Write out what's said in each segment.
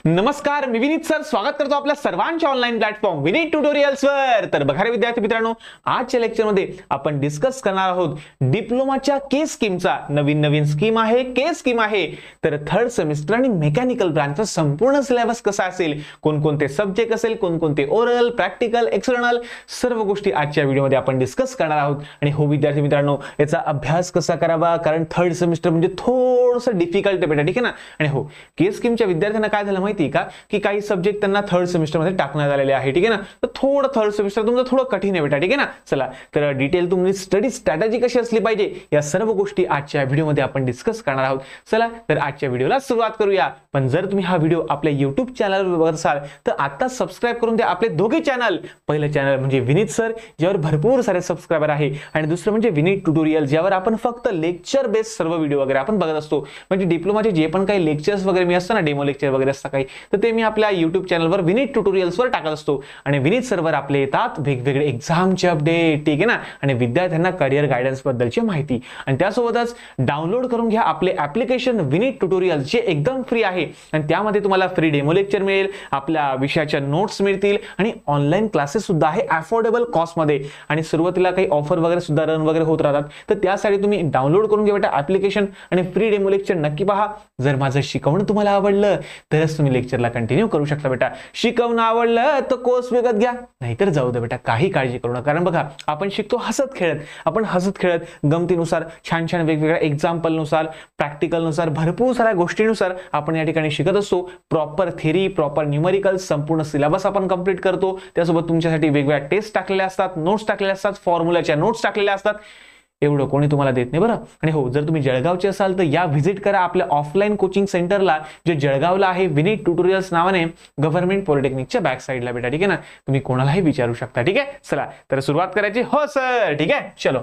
नमस्कार, मी विनीत सर स्वागत करतो आपल्या सर्वांच्या ऑनलाईन प्लॅटफॉर्म विनीत ट्युटोरियल्स वर। तर बघा रे विद्यार्थी मित्रांनो, आजच्या लेक्चर मध्ये आपण डिस्कस करणार आहोत डिप्लोमाच्या के स्कीमचा। नवीन स्कीम आहे, के स्कीम आहे। तर थर्ड सेमिस्टर आणि मेकॅनिकल ब्रांचचा संपूर्ण सिलेबस कसा असेल, कोणकोणते सब्जेक्ट असेल, कोणकोणते ओरल, प्रॅक्टिकल, एक्सटर्नल, सर्व गोष्टी आजच्या व्हिडिओमध्ये आपण डिस्कस करणार आहोत। आणि हो विद्यार्थी मित्रांनो, याचा अभ्यास कसा करावा, कारण थर्ड सेमिस्टर म्हणजे थोडंसं डिफिकल्ट आहे बेटा, ठीक आहे ना। आणि हो, के स्कीमच्या विद्यार्थ्यांना काय झालं माहिती का, की काही सब्जेक्ट त्यांना थर्ड सेमिस्टर मध्ये टाकण्यात आलेले आहे, ठीक आहे ना। तर थोडं थर्ड सेमिस्टर तुमचं थोडं कठीण आहे बेटा, ठीक आहे ना। चला, तर डिटेल तुमची स्टडी स्ट्रॅटेजी कशी असली पाहिजे, या सर्व गोष्टी आजच्या व्हिडिओमध्ये आपण डिस्कस करणार आहोत। चला, तर आजच्या व्हिडिओला सुरुवात करूया। पण जर तुम्ही हा व्हिडिओ आपल्या YouTube चॅनलवर बघत असाल तर आता सबस्क्राइब करून द्या आपले दोघे चॅनल। पहिलं चॅनल म्हणजे विनीत सर, ज्यावर भरपूर सारे सबस्क्राइबर आहे, आणि दुसरं म्हणजे विनीत ट्युटोरियल, ज्यावर आपण फक्त लेक्चर बेस्ड सर्व व्हिडिओ वगैरे आपण बघत असतो। म्हणजे डिप्लोमाचे जे पण काही लेक्चर्स वगैरे मी असतं ना, डेमो लेक्चर वगैरे असतं काही, तर ते मी आपल्या YouTube चॅनलवर विनीत ट्युटोरियल्स वर टाकत असतो। आणि विनीत सरवर आपले येतात वेगवेगळे एक्झामचे अपडेट, ठीक आहे ना, आणि विद्यार्थ्यांना करिअर गायडन्स बद्दलची माहिती। आणि त्यासोबतच डाउनलोड करून घ्या आपले ऍप्लिकेशन विनीत ट्युटोरियल, जे एकदम फ्री आहे, आणि त्यामध्ये तुम्हाला फ्री डेमो लेक्चर मिळेल, आपल्या विषयाच्या नोट्स मिळतील, आणि ऑनलाईन क्लासेस सुद्धा आहे अफोर्डेबल कॉस्ट मध्ये। आणि सुरुवातीला काही ऑफर वगैरे सुद्धा रन वगैरे होत राहतात, तर त्यासाठी तुम्ही डाउनलोड करून घ्या बेटा ऍप्लिकेशन, आणि फ्री डेमो लेक्चर नक्की पहा। जर माझं शिकवणं तुम्हाला आवडलं तरच तुम्ही लेक्चरला कंटिन्यू करू शकता बेटा। शिकवणं आवडलं तर कोर्स विकत घ्या, नाहीतर जाऊ दे बेटा, काही काळजी करू नका। कारण बघा, आपण शिकतो हसत खेळत, आपण हसत खेळत गमतीनुसार, छान छान वेगवेगळ्या एक्झाम्पल नुसार, प्रॅक्टिकल नुसार, भरपूर साऱ्या गोष्टीनुसार आपण या ठिकाणी शिकत असतो। प्रॉपर थेरी, प्रॉपर न्यूमेरिकल, संपूर्ण सिलेबस आपण कंप्लीट करतो। त्यासोबत तुमच्यासाठी वेगवेगळ्या टेस्ट टाकलेल्या असतात, नोट्स टाकलेल्या असतात, फॉर्म्युलाच्या नोट्स टाकलेल्या असतात। एवढं कोणी तुम्हाला देत नाही बरं। आणि हो, जर तुम्ही जळगावचे असाल तर या व्हिजिट करा आपल्या ऑफलाईन कोचिंग सेंटरला, जे जळगावला आहे, विनीत ट्युटोरियल्स नावाने, गव्हर्नमेंट पॉलिटेक्निकच्या बॅक साईडला बेटा, ठीक आहे ना। तुम्ही कोणालाही विचारू शकता, ठीक आहे। चला, तर सुरुवात करायची। हो सर, ठीक आहे, चलो।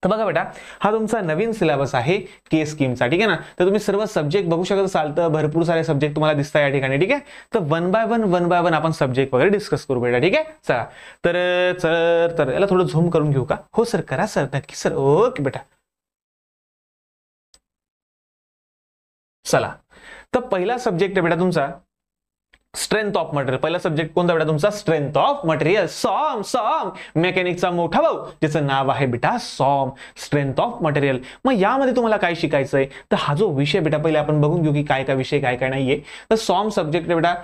तर बघा बेटा, हा तुमचा नवीन सिलेबस आहे के स्कीमचा, ठीक आहे ना। तर तुम्ही सर्व सब्जेक्ट बघू शकत असाल, तर भरपूर सारे सब्जेक्ट तुम्हाला दिसतात या ठिकाणी, ठीक आहे। तर वन बाय वन आपण सब्जेक्ट वगैरे डिस्कस करू बेटा, ठीक आहे। चला, तर याला थोडं झूम करून घेऊ का? हो सर, करा सर, नक्की सर, ओके बेटा। चला, तर पहिला सब्जेक्ट आहे बेटा तुमचा स्ट्रेंथ ऑफ मटेरियल। पहिला सब्जेक्ट कोणता बेटा तुमचा? Strength of material. सॉम मेकॅनिकचा मोठा भाऊ, ज्याचं नाव आहे बेटा सॉम, स्ट्रेंथ ऑफ मटेरियल। मग यामध्ये तुम्हाला काय शिकायचंय, तर हा जो विषय बेटा पहिले आपण बघून घेऊ की काय काय विषय काय काय नाहीये। तर सॉम सब्जेक्ट बेटा,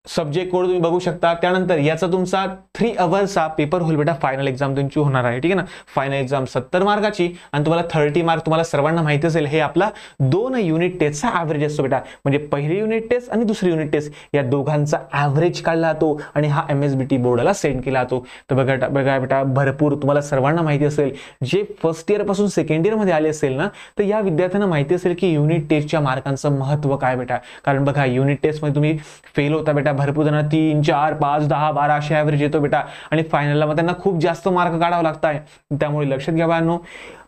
सब्जेक्ट कोड तुम्ही बघू शकता। त्यानंतर याचा तुमचा 3 अवर्सचा पेपर होईल बेटा, फायनल एक्झाम तुमची होणार आहे, ठीक आहे ना। फायनल एक्झाम 70 मार्काची, आणि तुम्हाला 30 मार्क, तुम्हाला सर्वांना माहिती असेल, हे आपला 2 युनिट टेस्टचा ऍव्हरेज असतो बेटा। म्हणजे पहिली युनिट टेस्ट आणि दुसरी युनिट टेस्ट या दोघांचा ऍव्हरेज काढला जातो, आणि हा MSBT बोर्डाला सेंड केला जातो। तर बघा बेटा, भरपूर तुम्हाला सर्वांना माहिती असेल, जे फर्स्ट इयर पासून सेकंड इयर मध्ये आले असेल ना, तर या विद्यार्थ्यांना माहिती असेल की युनिट टेस्टच्या मार्कांचं महत्व काय बेटा। कारण बघा, युनिट टेस्ट मध्ये तुम्ही फेल होता बेटा, भरपूर जण 3, 4, 5, 10, 12 असे ऍव्हरेज येतो बेटा, आणि फायनलला मग त्यांना खूप जास्त मार्क काढावे लागतात। त्यामुळे लक्षात घ्या बाळांनो,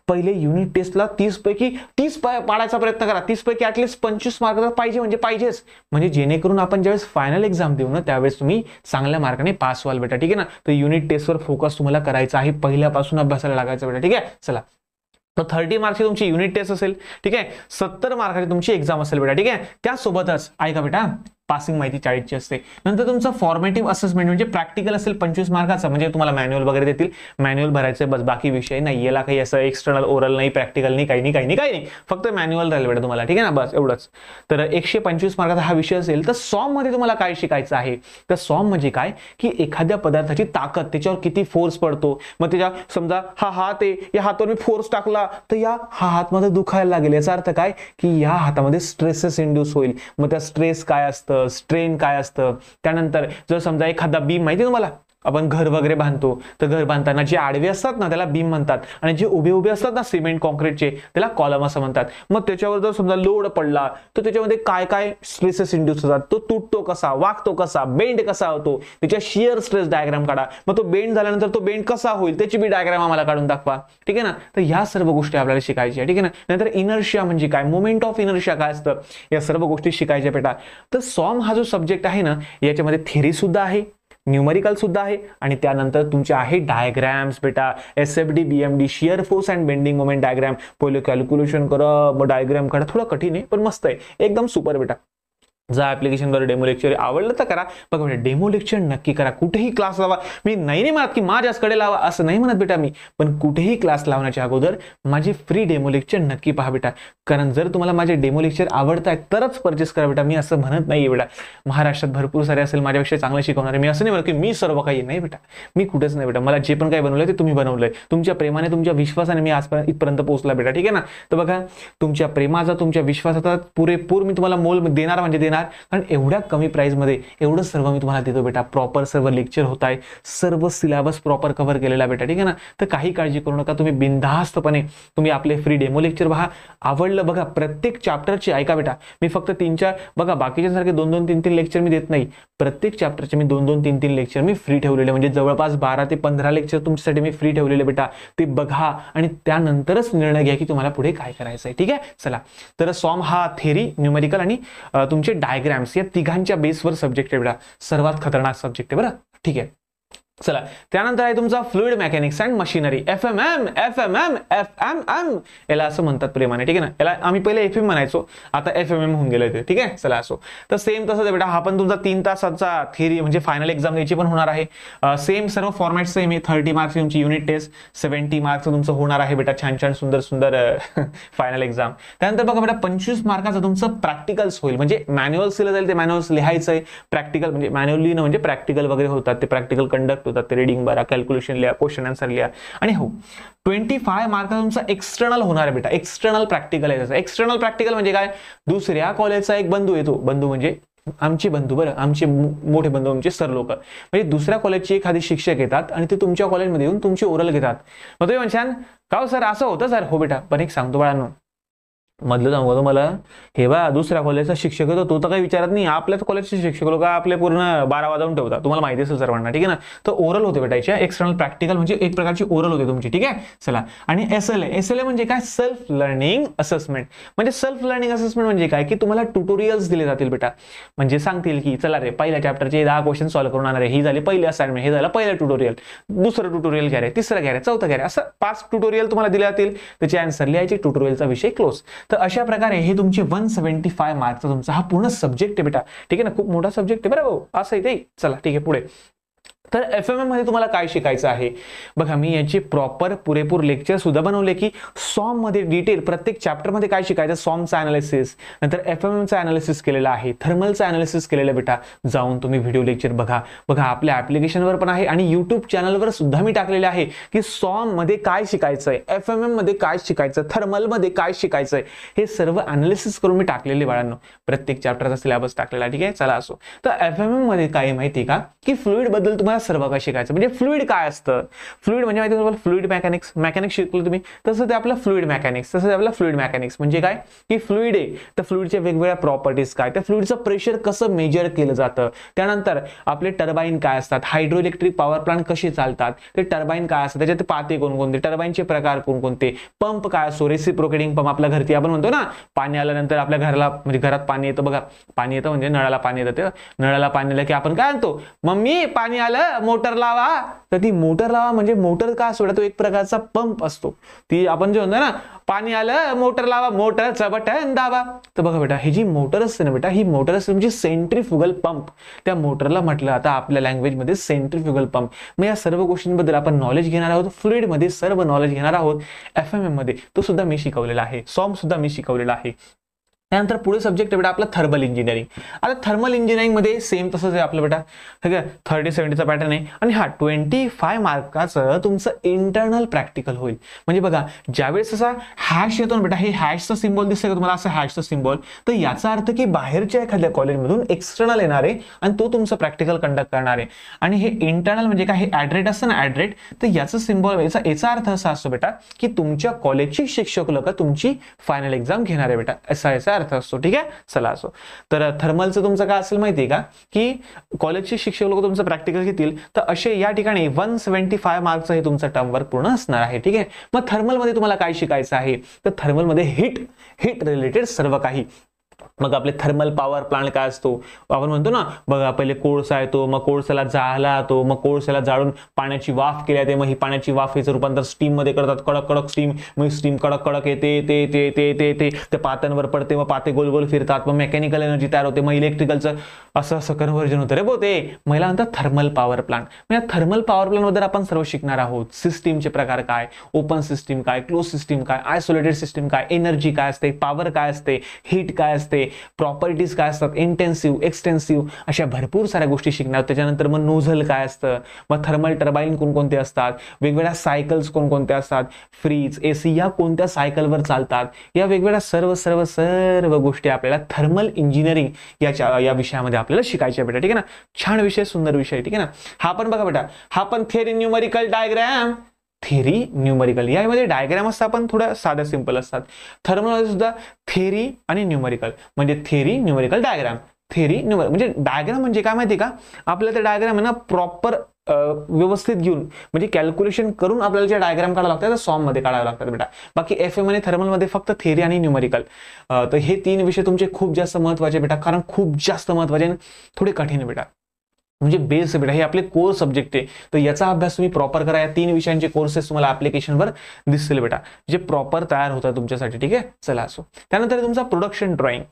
पहिले युनिट टेस्टला 30 पैकी 30 पाडायचा प्रयत्न करा। 30 पैकी ऍटलीस्ट 25 मार्क तर पाहिजे, म्हणजे पाहिजेच, म्हणजे जेणेकरून आपण ज्यावेळेस फायनल एक्झाम देऊ ना, त्यावेळेस तुम्ही चांगल्या मार्काने पास व्हाल बेटा, ठीक आहे ना। तर युनिट टेस्टवर फोकस तुम्हाला करायचा आहे, पहिल्यापासून अभ्यासाला लागायचं बेटा, ठीक आहे। चला, तर 30 मार्कची तुमची युनिट टेस्ट असेल, ठीक आहे। 70 मार्काची तुमची एक्झाम असेल बेटा, ठीक आहे। त्यासोबतच ऐका बेटा, पासिंग माहिती 40ची असते। नंतर तुमचं फॉर्मेटिव्ह असेसमेंट म्हणजे प्रॅक्टिकल असेल 25 मार्काचा, म्हणजे तुम्हाला मॅन्युअल वगैरे देतील, मॅन्युअल भरायचं बस, बाकी विषय नाही। याला काही असं एक्सटर्नल ओरल नाही, प्रॅक्टिकल नाही, काही नाही, फक्त मॅन्युअल राहील बेटा तुम्हाला, ठीक आहे ना, बस एवढंच। तर 125 मार्काचा हा विषय असेल। तर सॉम मध्ये तुम्हाला काय शिकायचं आहे, तर सॉम म्हणजे काय, की एखाद्या पदार्थाची ताकद, त्याच्यावर किती फोर्स पडतो। मग त्याच्या समजा हा हात आहे, या हातावर मी फोर्स टाकला तर हा हात मध्ये दुखायला लागेल, याचा अर्थ काय, की या हातामध्ये स्ट्रेसेस इंड्यूस होईल। मग त्या स्ट्रेस काय असतं, स्ट्रेन काय असतं। त्यानंतर जर समजा एखादा बीम, माहिती तुम्हाला, आपण घर वगैरे बांधतो, तर घर बांधताना जे आडवे असतात ना त्याला बीम म्हणतात, आणि जे उभे असतात ना सिमेंट कॉन्क्रीटचे त्याला कॉलम असं म्हणतात। मग त्याच्यावर जर समजा लोड पडला तर त्याच्यामध्ये काय काय स्ट्रेसेस इंड्यूस होतात, तो तुटतो कसा, वाकतो कसा, बेंड कसा होतो, त्याच्या शिअर स्ट्रेस डायग्राम काढा। मग तो बेंड झाल्यानंतर तो बेंड कसा होईल त्याची बी डायग्राम आम्हाला काढून दाखवा, ठीक आहे ना। तर ह्या सर्व गोष्टी आपल्याला शिकायच्या आहे, ठीक आहे ना। नंतर इनर्शिया म्हणजे काय, मोमेंट ऑफ इनर्शिया काय असतं, या सर्व गोष्टी शिकायच्या बेटा। तर सॉम हा जो सब्जेक्ट आहे ना, याच्यामध्ये थेरी सुद्धा आहे, न्यूमेरिकल सुद्धा आहे, आणि त्यानंतर तुमचे आहे डायग्राम्स बेटा, SFD BMD shear force and bending moment diagram. पहिले कॅल्क्युलेशन करा, मग डायग्राम काढा, थोडं कठीण आहे पण मस्त आहे, एकदम सुपर बेटा। जा ऍप्लिकेशनवर डेमो लेक्चर आवडलं तर करा. बघा बेटा डेमो लेक्चर नक्की करा. कुठेही क्लास लावा. मी नाही म्हणत की माझ्याकडे लावा असं नाही म्हणत बेटा मी, पण कुठेही क्लास लावण्याच्या अगोदर माझे फ्री डेमो लेक्चर नक्की पहा बेटा. कारण जर तुम्हाला माझे डेमो लेक्चर आवडत आहेत तरच परचेस करा बेटा. मी असं म्हणत नाही बेटा. महाराष्ट्रात भरपूर सारे असेल माझ्यापेक्षा चांगलं शिकवणारे. मी असं नाही म्हणत की मी सर्व काही नाही बेटा. मी कुठेच नाही बेटा. मला जे पण काही बनवलंय ते तुम्ही बनवलंय. तुमच्या प्रेमाने तुमच्या विश्वासाने मी आजपर्यंत इथपर्यंत पोहोचला बेटा. ठीक आहे ना. तर बघा तुमच्या प्रेमाचा तुमच्या विश्वासाचा पुरेपूर मी तुम्हाला मोल देणार म्हणजे देणार. कारण एवढ्या कमी प्राइस मध्ये एवढं सर्व मी तुम्हाला देतो बेटा. प्रॉपर सर्व लेक्चर होत आहे. सर्व सिलेबस प्रॉपर कव्हर केलेला बेटा. ठीक आहे ना. तर काही काळजी करू नका. तुम्ही बिनधास्तपणे तुम्ही आपले फ्री डेमो लेक्चर पहा. आवडलं बघा प्रत्येक चॅप्टरचे ऐका बेटा. मी फक्त 3-4 बघा बाकीच्यासारखे 2-2 3-3 लेक्चर मी देत नाही. प्रत्येक चॅप्टरचे मी 2-2 3-3 लेक्चर मी फ्री ठेवलेले. म्हणजे जवळपास 12 ते 15 लेक्चर तुमच्यासाठी मी फ्री ठेवलेले बेटा. ते बघा आणि त्यानंतरच निर्णय घ्या की तुम्हाला पुढे काय करायचं आहे. ठीक आहे. चला तर सॉम हा थेरी, न्यूमेरिकल आणि तुमचे डायग्राम्स या तिघांच्या बेसवर सब्जेक्ट आहे बेटा. सर्वात खतरनाक सब्जेक्ट आहे बरं. ठीक आहे. चला त्यानंतर आहे तुमचा fluid mechanics and machinery. FMM याला असं म्हणतात प्रेमाने. ठीक आहे ना. याला आम्ही पहिले FM म्हणायचो, आता FMM होऊन गेलं ते. ठीक आहे. चला असो. तर सेम तसंच बेटा. हा पण तुमचा 3 तासाचा थेरी म्हणजे फायनल एक्झाम द्यायची पण होणार आहे. सेम सर्व फॉर्मॅट सेम आहे. 30 मार्क्स तुमची युनिट टेस्ट, 70 मार्क्स तुमचं होणार आहे बेटा. छान छान सुंदर सुंदर फायनल एक्झाम. त्यानंतर बघा बेटा 25 मार्काचं तुमचं प्रॅक्टिकल्स होईल. म्हणजे मॅन्युअल्स दिलं जाईल. ते मॅन्युअल्स लिहायचं आहे. प्रॅक्टिकल म्हणजे मॅन्युअली म्हणजे प्रॅक्टिकल वगैरे होतात. ते प्रॅक्टिकल कंडक्ट होतात. ते रीडिंग बरा, कॅल्क्युलेशन लिहा, क्वेश्चन आन्सर लिहा. आणि हो 25 मार्काचा तुमचा एक्सटर्नल होणार आहे बेटा. एक्सटर्नल प्रॅक्टिकल आहे त्याचं. एक्सटर्नल प्रॅक्टिकल म्हणजे काय, दुसऱ्या कॉलेजचा एक बंधू येतो. बंधू म्हणजे आमचे बंधू बरं, आमचे मोठे बंधू, आमचे सर लोक. म्हणजे दुसऱ्या कॉलेजचे एखादे शिक्षक येतात आणि ते तुमच्या कॉलेजमध्ये येऊन तुमची ओरल घेतात. मग तुम्ही म्हणशाल का हो सर असं होतं सर. हो बेटा पण एक सांगतो बाळांनो, मधलं सांगू मला, हे बा दुसऱ्या कॉलेजचा शिक्षक होतो तो तर काही विचारत नाही. आपल्याच कॉलेजचे शिक्षक लोक आपले पूर्ण 12 वाजवून ठेवतात. तुम्हाला माहिती असेल सर्वांना. ठीक आहे ना. तर ओरल होते बेटायच्या. एक्सटर्नल प्रॅक्टिकल म्हणजे एक प्रकारची ओरल होते तुमची. ठीक आहे. चला आणि SLA म्हणजे काय, सेल्फ लर्निंग असेसमेंट. म्हणजे सेल्फ लर्निंग असेसमेंट म्हणजे काय की तुम्हाला ट्युटोरियल्स दिले जातील बेटा. म्हणजे सांगतील की चला रे पहिल्या चॅप्टरचे 10 क्वेश्चन सॉल्व्ह करून आणणार आहे. ही झाली पहिली असाइनमेंट, हे झालं पहिलं ट्युटोरियल, दुसरं ट्युटोरियल घ्या रे, तिसरं घ्या रे, चौथं घ्या रे, असं 5 ट्युटोरियल तुम्हाला दिले जातील. त्याचे आन्सर लिहायचे, ट्युटोरियलचा विषय क्लोज. तर अशा प्रकारे हे तुमचे 175 मार्क्सचा तुमचा हा पूर्ण सब्जेक्ट आहे बेटा. ठीक आहे ना. खूप मोठा सब्जेक्ट आहे बरं. असं आहे ते. चला ठीक आहे पुढे. तर FMM मध्ये तुम्हाला काय शिकायचं आहे बघा. मी याची प्रॉपर पुरेपूर लेक्चर सुद्धा बनवले की सॉम मध्ये डिटेल प्रत्येक चॅप्टर मध्ये काय शिकायचं, सॉमचा अनालिसिस, नंतर FMMचा अनालिसिस केलेला आहे, थर्मलचा अनालिसिस केलेलं बेटा. जाऊन तुम्ही व्हिडिओ लेक्चर बघा. आपल्या ऍप्लिकेशनवर पण आहे आणि युट्यूब चॅनलवर सुद्धा मी टाकलेले आहे की सॉम मध्ये काय शिकायचंय, FMM मध्ये काय शिकायचं, थर्मल मध्ये काय शिकायचंय, हे सर्व अनालिसिस करून मी टाकलेले बाळांनो. प्रत्येक चॅप्टरचा सिलेबस टाकलेला. ठीक आहे. चला असो. तर FMM मध्ये काय माहिती का की फ्लुइड बद्दल तुम्हाला सर्व काय शिकायचं. म्हणजे फ्लुइड काय असतं, फ्लुइड म्हणजे माहिती तुम्हाला फ्लुइड मेकॅनिक्स शिकलो तुम्ही, तसं ते आपलं फ्लुइड मेकॅनिक्स म्हणजे काय की फ्लुइड आहे तर फ्लुइडच्या वेगवेगळ्या प्रॉपर्टीज काय, त्या फ्लुइडचं प्रेशर कसं मेजर केलं जातं. त्यानंतर आपले टर्बाईन काय असतात, हायड्रो इलेक्ट्रिक पॉवर प्लांट कसे चालतात, ते टर्बाईन काय असतात, त्याच्यात पाते कोणकोणते, टर्बाईनचे प्रकार कोणकोणते, पंप काय असतो, रेसिप्रोकेटिंग पंप आपल्या घरती आपण म्हणतो ना, पाणी आल्यानंतर आपल्या घराला म्हणजे घरात पाणी येतं बघा, पाणी येतं म्हणजे नळाला पाणी येतं. ते नळाला पाणी आलं की आपण काय म्हणतो, मम्मी पाणी आलं मोटर लावा. तर ती मोटर लावा म्हणजे मोटर का असतो, तो एक प्रकारचा पंप असतो. ती आपण जे म्हणतो ना पाणी आलं मोटर लावा, मोटरचं बटन दाबा. तर बघा बेटा ही जी मोटर असते ना बेटा, ही मोटर असते म्हणजे सेंट्रीफ्युगल पंप. त्या मोटरला म्हटलं आता आपल्या लँग्वेज मध्ये सेंट्रीफ्युगल पंप. मग या सर्व गोष्टींबद्दल आपण नॉलेज घेणार आहोत. फ्लुइड मध्ये सर्व नॉलेज घेणार आहोत. FMM मध्ये तो सुद्धा मी शिकवलेला आहे. सॉम सुद्धा मी शिकवलेला आहे. त्यानंतर पुढे सब्जेक्ट बेटा आपला थर्मल इंजिनिअरिंग. आता थर्मल इंजिनिअरिंग मध्ये सेम तसंच आहे आपलं बेटा. ठीक आहे. 30-70चा पॅटर्न आहे आणि हा 25 मार्काचं तुमचं इंटरनल प्रॅक्टिकल होईल. म्हणजे बघा ज्यावेळेस असा हॅश येतो ना बेटा, हे हॅशचा सिम्बॉल दिसतंय का तुम्हाला, असं हॅशचा सिम्बॉल, तर याचा अर्थ की बाहेरच्या एखाद्या कॉलेजमधून एक्सटर्नल येणार आहे आणि तो तुमचं प्रॅक्टिकल कंडक्ट करणार आहे. आणि हे इंटरनल म्हणजे काय, हे ऍड्रेट असतं ना ऍड्रेट, तर याचं सिम्बॉल याचा अर्थ असा असतो बेटा की तुमच्या कॉलेजची शिक्षक लोक तुमची फायनल एक्झाम घेणार आहे बेटा, असा अर्थ असतो. ठीक आहे. चला असो. तर थर्मलचं तुमचं काय असेल माहितीये का की कॉलेजचे शिक्षक लोक तुमचं प्रॅक्टिकल घेतील, तर असे या ठिकाणी 175 मार्कचं हे तुमचं टर्म वर्क पूर्ण असणार आहे. ठीक आहे. मग थर्मल मध्ये तुम्हाला काय शिकायचं आहे, तर थर्मल मध्ये हीट रिलेटेड सर्व काही मग आपले थर्मल पॉवर प्लांट काय असतो, आपण म्हणतो ना बघा पहिले कोळसा येतो, मग कोळसाला जाळला जातो, मग कोळसाला जाळून पाण्याची वाफ केली जाते, मग ही पाण्याची वाफ याचं रूपांतर स्टीम मध्ये करतात, कडक कडक स्टीम, मग स्टीम कडक कडक येते ते ते ते ते ते ते पात्यांवर पडते, मग पाते गोल गोल फिरतात, मग मेकॅनिकल एनर्जी तयार होते, मग इलेक्ट्रिकलचं असं असं कन्व्हर्जन होतं रे बो ते मला म्हणतात थर्मल पॉवर प्लांट. मग या थर्मल पॉवर प्लांट मध्ये आपण सर्व शिकणार आहोत. सिस्टीमचे प्रकार काय, ओपन सिस्टीम काय, क्लोज सिस्टीम काय, आयसोलेटेड सिस्टीम काय, एनर्जी काय असते, पॉवर काय असते, हीट काय असते, प्रॉपर्टीज काय असतात, इंटेन्सिव्ह एक्सटेन्सिव्ह अशा भरपूर साऱ्या गोष्टी शिकणार. त्याच्यानंतर मग नोझल काय असतं, मग थर्मल टर्बाईन कोणकोणते असतात, वेगवेगळ्या सायकल्स कोणकोणत्या असतात, फ्रीज एसी या कोणत्या सायकलवर चालतात, या वेगवेगळ्या सर्व सर्व सर्व गोष्टी आपल्याला थर्मल इंजिनिअरिंग या विषयामध्ये आपल्याला शिकायच्या बेटा. ठीक आहे ना, छान विषय, सुंदर विषय. ठीक आहे ना, हा पण बघा बेटा, हा पण theory numerical diagram, theory numerical यामध्ये डायग्राम असतात पण थोड्या साध्या सिंपल असतात. थर्मल सुद्धा थेरी आणि न्यूमेरिकल म्हणजे theory numerical diagram. Theory numerical म्हणजे डायग्राम म्हणजे काय माहिती का, आपल्याला ते डायग्राम आहे ना प्रॉपर व्यवस्थित घेऊन म्हणजे कॅल्क्युलेशन करून आपल्याला जे डायग्राम काढावं लागतात सॉम मध्ये काढावं लागतात बेटा. बाकी FM आणि थर्मल मध्ये फक्त थेरी आणि न्यूमेरिकल. तर हे 3 विषय तुमचे खूप जास्त महत्वाचे बेटा, कारण खूप जास्त महत्वाचे आणि थोडे कठीण आहे बेटा, म्हणजे बेस बेटा, हे आपले कोर सब्जेक्ट आहे. तर याचा अभ्यास तुम्ही प्रॉपर करा. या 3 विषयांचे कोर्सेस तुम्हाला ऍप्लिकेशनवर दिसतील बेटा, जे प्रॉपर तयार होतात तुमच्यासाठी. ठीक आहे, चला असो. त्यानंतर तुमचा प्रोडक्शन ड्रॉइंग.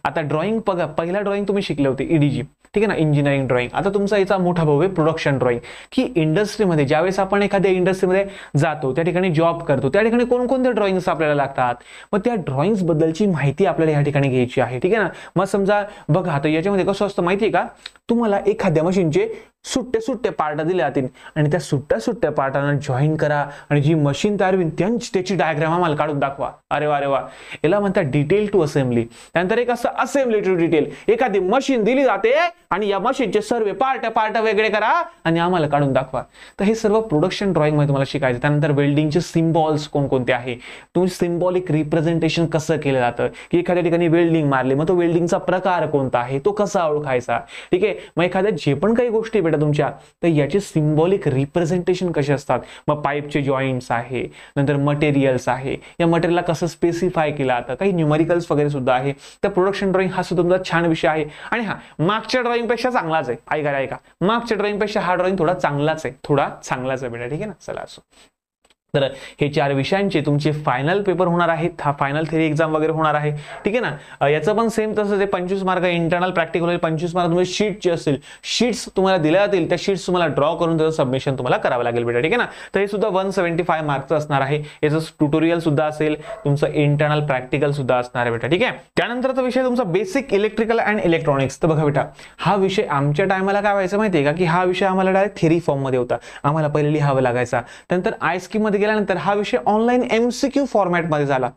आता ड्रॉइंग बघा, पहिला ड्रॉइंग तुम्ही शिकले होते EDG, ठीक आहे ना, इंजिनिअरिंग ड्रॉइंग. आता तुमचा याचा मोठा भाऊ आहे प्रोडक्शन ड्रॉइंग, की इंडस्ट्रीमध्ये ज्यावेळेस आपण एखाद्या इंडस्ट्रीमध्ये जातो, त्या ठिकाणी जॉब करतो, त्या ठिकाणी कोणकोणते ड्रॉइंग्स आपल्याला लागतात, मग त्या ड्रॉइंग्स बद्दलची माहिती आपल्याला या ठिकाणी घ्यायची आहे. ठीक आहे ना. मग समजा बघा, आता याच्यामध्ये कसं असतं माहिती आहे का, तुम्हाला एखाद्या मशीनचे सुट्टे सुट्टे पार्ट दिले जातील आणि त्या सुट्ट्या सुट्ट्या पार्टांना जॉईन करा आणि जी मशीन तयार होईल त्याची डायग्राम आम्हाला काढून दाखवा. अरे वा, अरे वा, याला म्हणतात डिटेल टू असेंब्ली. त्यानंतर एक असं असेंब्ली टू डिटेल, एखादी मशीन दिली जाते आणि या मशीनचे सर्व पार्ट वेगळे करा आणि आम्हाला काढून दाखवा. तर हे सर्व प्रोडक्शन ड्रॉइंग मध्ये तुम्हाला शिकायचं. त्यानंतर वेल्डिंगचे सिम्बॉल्स कोणकोणते आहे, तुम्ही सिम्बॉलिक रिप्रेझेंटेशन कसं केलं जातं, की एखाद्या ठिकाणी वेल्डिंग मारली, मग तो वेल्डिंगचा प्रकार कोणता आहे, तो कसा ओळखायचा. ठीक आहे, मग एखाद्या जे पण काही गोष्टी बेटा तुमच्या, तर याचे सिम्बॉलिक रिप्रेझेंटेशन कसे असतात. मग पाईपचे जॉईंट्स आहे, नंतर मटेरियल्स आहे, या मटेरियलला कसं स्पेसिफाय केलं जातं, काही न्यूमेरिकल्स वगैरे सुद्धा आहे. तर प्रोडक्शन ड्रॉइंग हा सुद्धा तुमचा छान विषय आहे. आणि हा मागच्या ड्रॉइंग पेक्षा चांगलाच आहे. ऐका, मागच्या ड्रॉइंग पेक्षा हा ड्रॉइंग थोडा चांगलाच आहे बेटा. ठीक आहे ना, चला असो. तर हे 4 विषयांचे तुमचे फायनल पेपर होणार आहेत, हा फायनल थेरी एक्झाम वगैरे होणार आहे. ठीक आहे ना. याचं पण सेम तसंच आहे, 25 मार्क इंटरनल प्रॅक्टिकल होईल, 25 मार्क तुम्ही शीटचे असतील, शीट्स तुम्हाला दिल्या जातील, त्या शीट्स तुम्हाला ड्रॉ करून त्याचं सबमिशन तुम्हाला करावं लागेल बेटा. ठीक आहे ना. तर हे सुद्धा 175 मार्कचं असणार आहे. याचं ट्युटोरियल सुद्धा असेल, तुमचं इंटरनल प्रॅक्टिकल सुद्धा असणार आहे बेटा. ठीक आहे. त्यानंतरचा विषय तुमचा बेसिक इलेक्ट्रिकल अँड इलेक्ट्रॉनिक्स. तर बघा बेटा, हा विषय आमच्या टायमाला काय व्हायचं माहितीये का, की हा विषय आम्हाला डायरेक्ट थेरी फॉर्म मध्ये होता, आम्हाला पहिले लिहावं लागायचा. त्यानंतर आयस्कीम मध्ये गेल्यानंतर हा विषय ऑनलाईन MCQ फॉर्मॅट मध्ये झाला.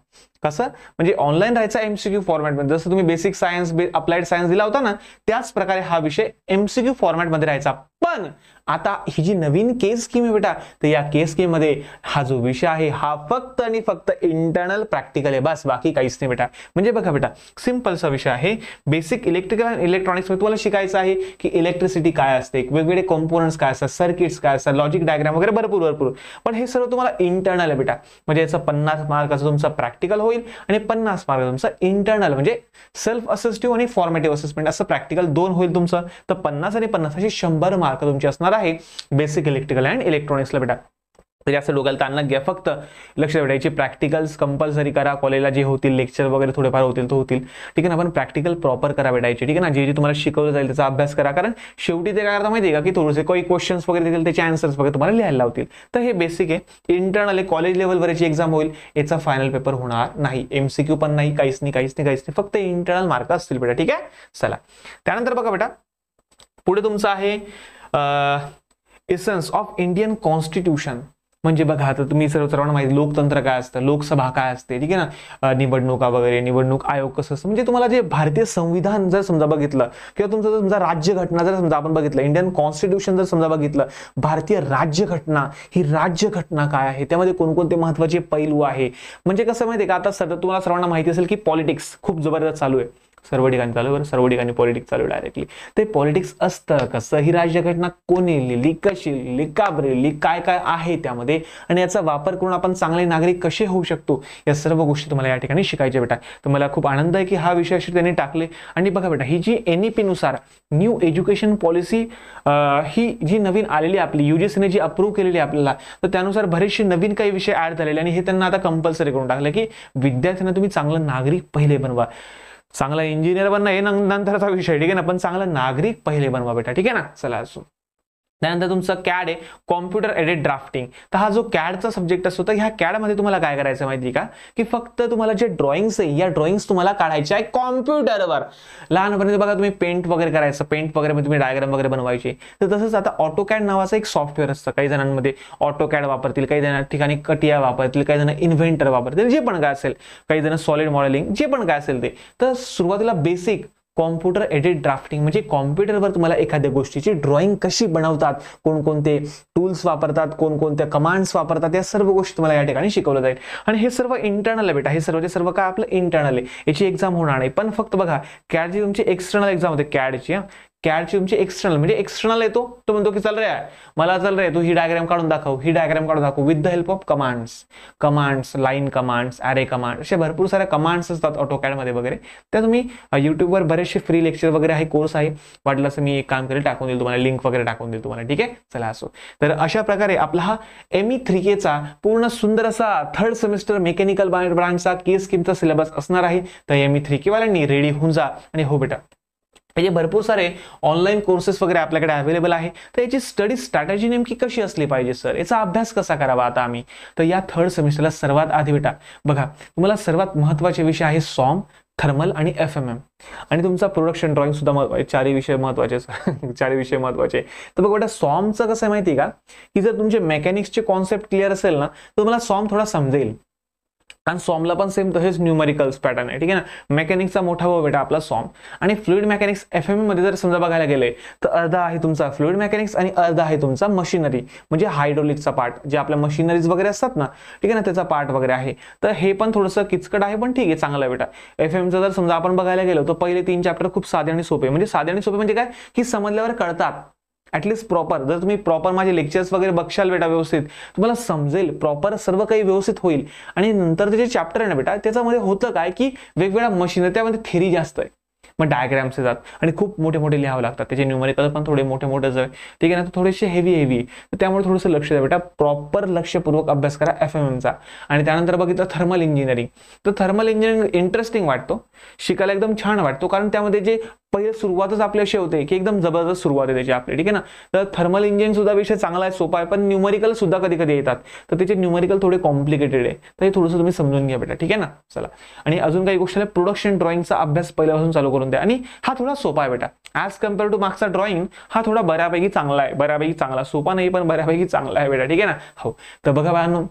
कसं म्हणजे ऑनलाईन राहायचा MCQ फॉर्मॅट मध्ये, जसं तुम्ही बेसिक सायन्स अप्लाइड सायन्स दिला होता ना, त्याच प्रकारे हा विषय MCQ फॉर्मॅट मध्ये राहायचा. पण आता ही जी नवीन केस स्कीम आहे बेटा, तर या केस स्कीम मध्ये हा जो विषय आहे हा फक्त आणि फक्त इंटरनल प्रॅक्टिकल आहे, बस, बाकी काहीच नाही बेटा. म्हणजे बघा बेटा, सिंपलसा विषय आहे. बेसिक इलेक्ट्रिकल आणि इलेक्ट्रॉनिक्स मध्ये तुम्हाला शिकायचं आहे की इलेक्ट्रिसिटी काय असते, वेगवेगळे कॉम्पोनंट्स काय असतात, सर्किट्स काय असतात, लॉजिक डायग्राम वगैरे भरपूर. पण हे सर्व तुम्हाला इंटरनल आहे बेटा. म्हणजे याचं 50 मार्काचं तुमचा प्रॅक्टिकल होईल आणि 50 मार्क तुमचा इंटरनल म्हणजे सेल्फ असिस्टिव्ह आणि फॉर्मेटिव्ह असेसमेंट असं प्रॅक्टिकल 2 होईल तुमचं. तर 50 आणि 50 अशी 100 मार्क तुमची असणार आहे बेसिक इलेक्ट्रिकल अँड इलेक्ट्रॉनिक्सला बेटा. जास्त डोक्याला ताण न घ्या, फक्त लक्ष द्यायचे. प्रॅक्टिकल्स कंपल्सरी करा, कॉलेजला जे होतील लेक्चर वगैरे थोडेफार होतील तो होतील. ठीक आहे ना, पण प्रॅक्टिकल प्रॉपर करा बेटायचे. ठीक आहे ना, जे तुम्हाला शिकवलं जाईल त्याचा अभ्यास करा, कारण शेवटी ते काय करता माहिती आहे का, की थोडेसे काही क्वेश्चन्स वगैरे देतील, त्याचे आन्सर्स वगैरे तुम्हाला लिहायला लावतील. तर हे बेसिक आहे. इंटरनल कॉलेज लेवलवर याची एक्झाम होईल, याचा फायनल पेपर होणार नाही, MCQ पण नाही, काहीच नाही, फक्त इंटरनल मार्क असतील बेटा. ठीक आहे, चला. त्यानंतर बघा बेटा, पुढे तुमचं आहे एसेन्स ऑफ इंडियन कॉन्स्टिट्यूशन. म्हणजे बघा, आता तुम्ही सर्वांना माहिती लोकतंत्र काय असतं, लोकसभा काय असते. ठीक आहे ना, निवडणुका वगैरे, निवडणूक आयोग कसं असतं. म्हणजे तुम्हाला जे भारतीय संविधान जर समजा बघितलं, किंवा तुमचं जर समजा राज्यघटना जर समजा आपण बघितलं, इंडियन कॉन्स्टिट्यूशन जर समजा बघितलं, भारतीय राज्यघटना, ही राज्यघटना काय आहे, त्यामध्ये कोणकोणते महत्वाचे पैलू आहे. म्हणजे कसं माहितीये का, आता सध्या तुम्हाला सर्वांना माहिती असेल की पॉलिटिक्स खूप जबरदस्त चालू आहे. सर्व ठिकाणी चालू आहे, सर्व ठिकाणी पॉलिटिक्स चालू आहे डायरेक्टली. ते पॉलिटिक्स असतं कसं, ही राज्यघटना कोणी लिहिली, कशी लिहिली, का बरं लिहिली, काय काय आहे त्यामध्ये, आणि याचा वापर करून आपण चांगले नागरिक कसे होऊ शकतो, या सर्व गोष्टी तुम्हाला या ठिकाणी शिकायच्या बेटा. तर मला खूप आनंद आहे की हा विषय अशी त्यांनी टाकले. आणि बघा बेटा, ही जी NEP नुसार न्यू एज्युकेशन पॉलिसी ही जी नवीन आलेली आपली UGCने जी अप्रूव्ह केलेली आपल्याला, तर त्यानुसार बरेचसे नवीन काही विषय ऍड झालेले आणि हे त्यांना आता कंपल्सरी करून टाकलं की विद्यार्थ्यांना तुम्ही चांगलं नागरिक पहिले बनवा. चांगला इंजिनियर बनणं हे नंतरचा विषय, ठीक आहे ना, पण चांगला नागरिक पहिले बनवा बेटा, ठीक आहे ना. चला असो. त्यानंतर तुमचं CAD आहे, कॉम्प्युटर एडेड ड्राफ्टिंग. तर हा जो CADचा सब्जेक्ट असतो, तर ह्या CAD मध्ये तुम्हाला काय करायचं माहिती का, की फक्त तुम्हाला जे ड्रॉइंग्स आहे या ड्रॉइंग्स तुम्हाला काढायच्या आहे कॉम्प्युटरवर. लहानपणी बघा तुम्ही पेंट वगैरे करायचं, पेंट वगैरे मध्ये तुम्ही डायग्राम वगैरे बनवायचे. तर तसंच आता AutoCAD नावाचं एक सॉफ्टवेअर असतं, काही जणांमध्ये AutoCAD वापरतील, काही जण ठिकाणी कटिया वापरतील, काही जण इन्व्हेंटर वापरतील, जे पण काय असेल, काही जण सॉलिड मॉडेलिंग, जे पण काय असेल ते. तर सुरुवातीला बेसिक कॉम्प्युटर एडिट ड्राफ्टिंग म्हणजे कॉम्प्युटरवर तुम्हाला एखाद्या गोष्टीची ड्रॉइंग कशी बनवतात, कोणकोणते टूल्स वापरतात, कोणकोणत्या कमांड्स वापरतात, या सर्व गोष्टी तुम्हाला या ठिकाणी शिकवलं जाईल. आणि हे सर्व इंटरनल आहे बेटा, हे सर्वचे सर्व काय आपलं इंटरनल आहे, याची एक्झाम होणार नाही. पण फक्त बघा, CADची तुमची एक्सटर्नल एक्झाम होते, CADची तुमची एक्सटर्नल, म्हणजे एक्सटर्नल येतो तो म्हणतो की चल रे मला चल रे तू ही डायग्राम काढून दाखव, ही डायग्राम काढून दाखव with the help of commands, line commands, array command, असे भरपूर साऱ्या कमांड्स असतात AutoCAD मध्ये वगैरे. त्या तुम्ही युट्यूबवर बरेचसे फ्री लेक्चर वगैरे आहे, कोर्स आहे, वाटलं असं मी एक काम करेल टाकून देईल तुम्हाला, लिंक वगैरे टाकून देईल तुम्हाला, ठीक आहे. चला असो. तर अशा प्रकारे आपला हा ME 3K पूर्ण सुंदर असा 3rd सेमिस्टर मेकॅनिकल ब्रांचचा केस स्कीमचा सिलेबस असणार आहे. तर ME 3K वाल्यांनी रेडी होऊन जा. आणि हो बेटा, हे भरपूर सारे ऑनलाईन कोर्सेस वगैरे आपल्याकडे अवेलेबल आहे. तर याची स्टडी स्ट्रॅटेजी नेमकी कशी असली पाहिजे सर, याचा अभ्यास कसा करावा आता आम्ही, तर या 3rd सेमिस्टरला सर्वात आधी बेटा बघा, तुम्हाला सर्वात महत्त्वाचे विषय आहे SOM, थर्मल आणि FMM, आणि तुमचा प्रोडक्शन ड्रॉइंग सुद्धा महत्त्वाचे, 4 विषय महत्त्वाचे 4 विषय महत्त्वाचे. तर बघा बेटा, SOMचं कसं आहे माहिती का, की जर तुमचे मेकॅनिक्सचे कॉन्सेप्ट क्लिअर असेल ना, तर तुम्हाला SOM थोडा समजेल. आणि सॉमला पण सेम तसेच न्यूमरिकल्स पॅटर्न आहे, ठीक आहे ना. मेकॅनिक्सचा मोठा भाऊ बेटा आपला SOM. आणि फ्लुइड मेकॅनिक्स FMM मध्ये जर समजा बघायला गेले, तर अर्धा आहे तुमचा फ्लुइड मेकॅनिक्स आणि अर्धा आहे तुमचा मशिनरी, म्हणजे हायड्रोलिकचा पार्ट, जे आपल्या मशिनरीज वगैरे असतात ना, ठीक आहे ना, त्याचा पार्ट वगैरे आहे. तर हे पण थोडंसं किचकट आहे, पण ठीक आहे, चांगलं आहे बेटा. FMMचं जर समजा आपण बघायला गेलो, तर पहिले 3 चॅप्टर खूप साधे आणि सोपे, म्हणजे साधे आणि सोपे म्हणजे काय, की समजल्यावर कळतात ऍटलीस्ट प्रॉपर. जर तुम्ही प्रॉपर माझे लेक्चर्स वगैरे बघशाल बेटा व्यवस्थित, तुम्हाला समजेल, प्रॉपर सर्व काही व्यवस्थित होईल. आणि नंतर जे चॅप्टर आहे ना बेटा, त्याच्यामध्ये होतं काय, की वेगवेगळ्या मशीनरी, त्यामध्ये थेरी जास्त आहे, मग डायग्राम्स येतात आणि खूप मोठे मोठे लिहावं लागतात, त्याचे न्यूमरिकल पण थोडे मोठे मोठेच आहे, ठीक आहे ना. थोडेसे हेवी, तर त्यामुळे थोडंसं लक्ष द्या बेटा, प्रॉपर लक्षपूर्वक अभ्यास करा FMMचा. आणि त्यानंतर बघितलं थर्मल इंजिनिअरिंग, तर थर्मल इंजिनिअरिंग इंटरेस्टिंग वाटतो, शिकायला एकदम छान वाटतो, कारण त्यामध्ये जे पहिले सुरुवातच आपली अशी होते की एकदम जबरदस्त सुरुवात आहे त्याची आपली, ठीक आहे ना. तर थर्मल इंजिनिअरिंग सुद्धा विषय चांगला आहे, सोपा आहे, पण न्यूमरिकल सुद्धा कधी कधी येतात, तर त्याचे न्यूमरिकल थोडे कॉम्प्लिकेटेड आहे, तर हे थोडंसं तुम्ही समजून घ्या बेटा, ठीक आहे ना. चला. आणि अजून काही गोष्टी, प्रोडक्शन ड्रॉइंगचा अभ्यास पहिल्यापासून चालू करून द्या. आणि हा थोडा सोपा आहे बेटा, ॲज कम्पेअर टू मागचा ड्रॉइंग हा थोडा बऱ्यापैकी चांगला आहे, बऱ्यापैकी चांगला, सोपा नाही पण बऱ्यापैकी चांगला आहे बेटा, ठीक आहे ना. हो. तर बघा बाळांनो,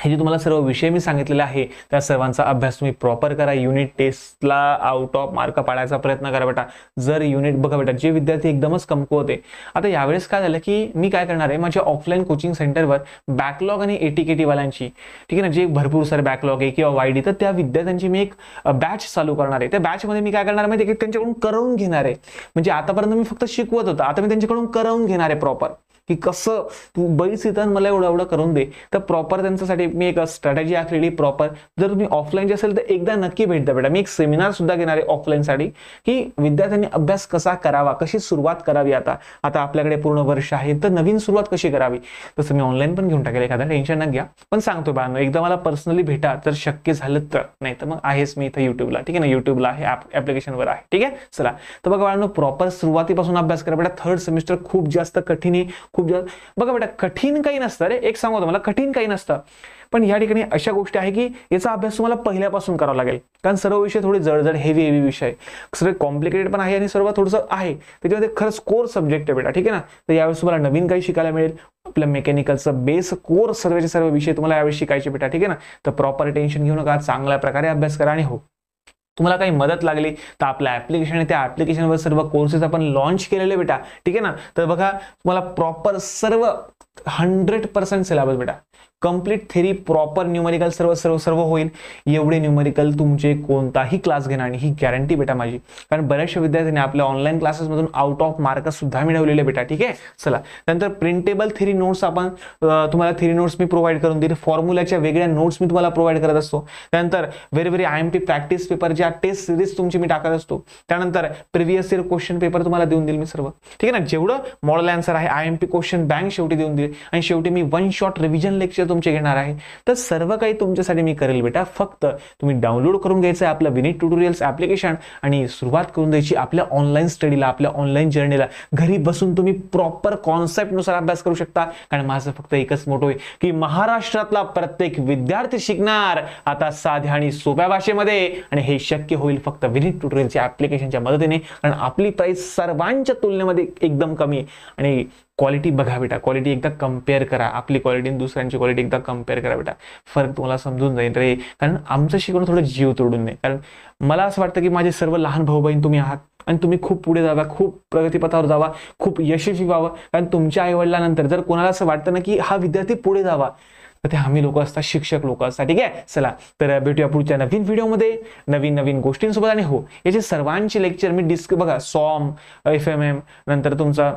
हे जे तुम्हाला सर्व विषय मी सांगितलेले आहे, त्या सर्वांचा अभ्यास तुम्ही प्रॉपर करा. युनिट टेस्टला आउट ऑफ मार्क पाडायचा प्रयत्न करा बेटा. जर युनिट बघा बेटा, जे विद्यार्थी एकदमच कमकुवत आहे, आता यावेळेस काय झालं की मी काय करणार आहे, माझ्या ऑफलाईन कोचिंग सेंटरवर बॅकलॉग आणि ATKT वाल्यांची, ठीक आहे ना, जे भरपूर सारे बॅकलॉग आहे किंवा YD, तर त्या विद्यार्थ्यांची मी एक बॅच चालू करणार आहे. त्या बॅचमध्ये मी काय करणार माहिती आहे की त्यांच्याकडून करवून घेणार आहे. म्हणजे आतापर्यंत मी फक्त शिकवत होतो, आता मी त्यांच्याकडून करवून घेणार आहे प्रॉपर, की कसं तू बरीच इथं मला एवढं करून दे. तर प्रॉपर त्यांच्यासाठी मी एक स्ट्रॅटेजी आखलेली प्रॉपर. जर तुम्ही ऑफलाईन असेल तर एकदा नक्की भेट द्या बेटा. मी एक सेमिनार सुद्धा घेणार आहे ऑफलाईनसाठी, की विद्यार्थ्यांनी अभ्यास कसा करावा, कशी सुरुवात करावी. आता आपल्याकडे पूर्ण वर्ष आहे, तर नवीन सुरुवात कशी करावी. तसं मी ऑनलाईन पण घेऊन टाकेल, एखादा टेन्शन न घ्या. पण सांगतो बाळांनो, एकदा मला पर्सनली भेटा जर शक्य झालं तर, नाही तर मग आहेच मी इथं युट्यूबला, ठीक आहे ना, युट्यूबला आहे, ऍप्लिकेशनवर आहे, ठीक आहे. चला. तर बघा बाळांनो, प्रॉपर सुरुवातीपासून अभ्यास करा बेटा. 3rd सेमिस्टर खूप जास्त कठीण आहे, खूप जास्त. बघा बेटा, कठीण काही नसतं रे, एक सांगू तुम्हाला, कठीण काही नसतं. पण या ठिकाणी अशा गोष्टी आहे की याचा अभ्यास तुम्हाला पहिल्यापासून करावा लागेल, कारण सर्व विषय थोडे जड हेवी विषय, सर्व कॉम्प्लिकेटेड पण आहे आणि सर्व थोडंसं आहे, त्याच्यामध्ये खरंच कोर सब्जेक्ट आहे बेटा, ठीक आहे ना. तर यावेळेस तुम्हाला नवीन काही शिकायला मिळेल. आपल्या मेकॅनिकलचं बेस कोर सर्वचे सर्व विषय तुम्हाला यावेळेस शिकायचे बेटा, ठीक आहे ना. तर प्रॉपर टेन्शन घेऊ नका, चांगल्या प्रकारे अभ्यास करा. आणि हो, तुम्हाला काही मदत लागली तर आपलं ऍप्लिकेशन आहे, त्या ऍप्लिकेशनवर सर्व कोर्सेस आपण लॉन्च केलेले बेटा, ठीक आहे ना. तर बघा, तुम्हाला प्रॉपर सर्व 100% सिलेबस बेटा, कंप्लीट थेरी, प्रॉपर न्यूमेरिकल सर्व सर्व सर्व होईल. एवढे न्यूमेरिकल तुमचे कोणताही क्लास घेणार आणि ही गॅरंटी बेटा माझी, कारण बऱ्याचशा विद्यार्थ्यांनी आपल्या ऑनलाईन क्लासेसमधून आउट ऑफ मार्क सुद्धा मिळवलेले बेटा. ठीक आहे, चला त्यानंतर प्रिंटेबल थेरी नोट्स आपण तुम्हाला थेरी नोट्स मी प्रोव्हाइड करून देईल. फॉर्म्युलाच्या वेगळ्या नोट्स मी तुम्हाला प्रोव्हाइड करत असतो. त्यानंतर व्हेरी IMP प्रॅक्टिस पेपर, ज्या टेस्ट सिरीज तुमची मी टाकत असतो. त्यानंतर प्रिव्हियस इयर क्वेश्चन पेपर तुम्हाला देऊन देईल मी सर्व. ठीक आहे ना, जेवढं मॉडेल आन्सर आहे, IMP क्वेश्चन बँक शेवटी देऊन देईल आणि शेवटी मी वन शॉट रिव्हिजन लेक्चर तुमचे घेणार आहे. तर सर्व काही तुमच्यासाठी मी करेल बेटा. फक्त तुम्ही डाउनलोड करून घ्यायचं आहे आपलं विनीत ट्युटोरियल्स ऍप्लिकेशन आणि सुरुवात करून द्यायची आपल्या ऑनलाईन स्टडीला, आपल्या ऑनलाईन जर्नीला. घरी बसून तुम्ही प्रॉपर कॉन्सेप्ट नुसार अभ्यास करू शकता, कारण माझं फक्त एकच मोटो आहे की महाराष्ट्रातला प्रत्येक विद्यार्थी शिकणार आता साध्या आणि सोप्या भाषेमध्ये, आणि हे शक्य होईल फक्त विनीत ट्युटोरियलच्या ऍप्लिकेशनच्या मदतीने. कारण आपली प्राइस सर्वांच्या तुलनेमध्ये एकदम कमी आहे आणि क्वालिटी बघा बेटा, क्वालिटी एकदा कम्पेअर करा. आपली क्वालिटी आणि दुसऱ्यांची क्वालिटी एकदा कम्पेअर करा बेटा, फरक तुम्हाला समजून जाईल रे. कारण आमचं शिकवणं थोडं जीव तोडून नाही, कारण मला असं वाटतं की माझे सर्व लहान भाऊ बहीण तुम्ही आहात आणि तुम्ही खूप पुढे जावा, खूप प्रगतीपथावर जावा, खूप यशस्वी व्हावं. कारण तुमच्या आईवडिलांनंतर जर कोणाला असं वाटतं ना की हा विद्यार्थी पुढे जावा, तर ते आम्ही लोक असतात, शिक्षक लोक असतात. ठीक आहे, चला तर भेटूया पुढच्या नवीन व्हिडिओमध्ये नवीन नवीन गोष्टींसोबत. आणि हो, याचे सर्वांचे लेक्चर मी बघा सॉम, FMM, नंतर तुमचा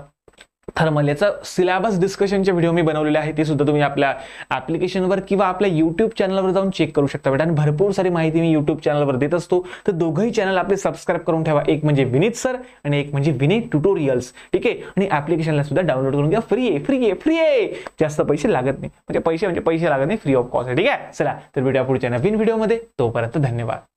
थर्मल, याचा सिलेबस डिस्कशनचे व्हिडिओ मी बनवलेले आहे. ते सुद्धा तुम्ही आपल्या ऍप्लिकेशनवर किंवा आपल्या युट्यूब चॅनलवर जाऊन चेक करू शकता बेटा. आणि भरपूर सारी माहिती मी युट्यूब चॅनलवर देत असतो, तर दोघंही चॅनल आपले सबस्क्राईब करून ठेवा. एक म्हणजे विनीत सर आणि एक म्हणजे विनीत ट्युटोरियल्स. ठीक आहे, आणि ऍप्लिकेशनला सुद्धा डाउनलोड करून घ्या. फ्री आहे, फ्री आहे, फ्री आहे. जास्त पैसे लागत नाही, म्हणजे पैसे लागत नाही, फ्री ऑफ कॉस्ट आहे. ठीक आहे, चला तर भेटूया पुढच्या नवीन व्हिडिओमध्ये. तोपर्यंत धन्यवाद.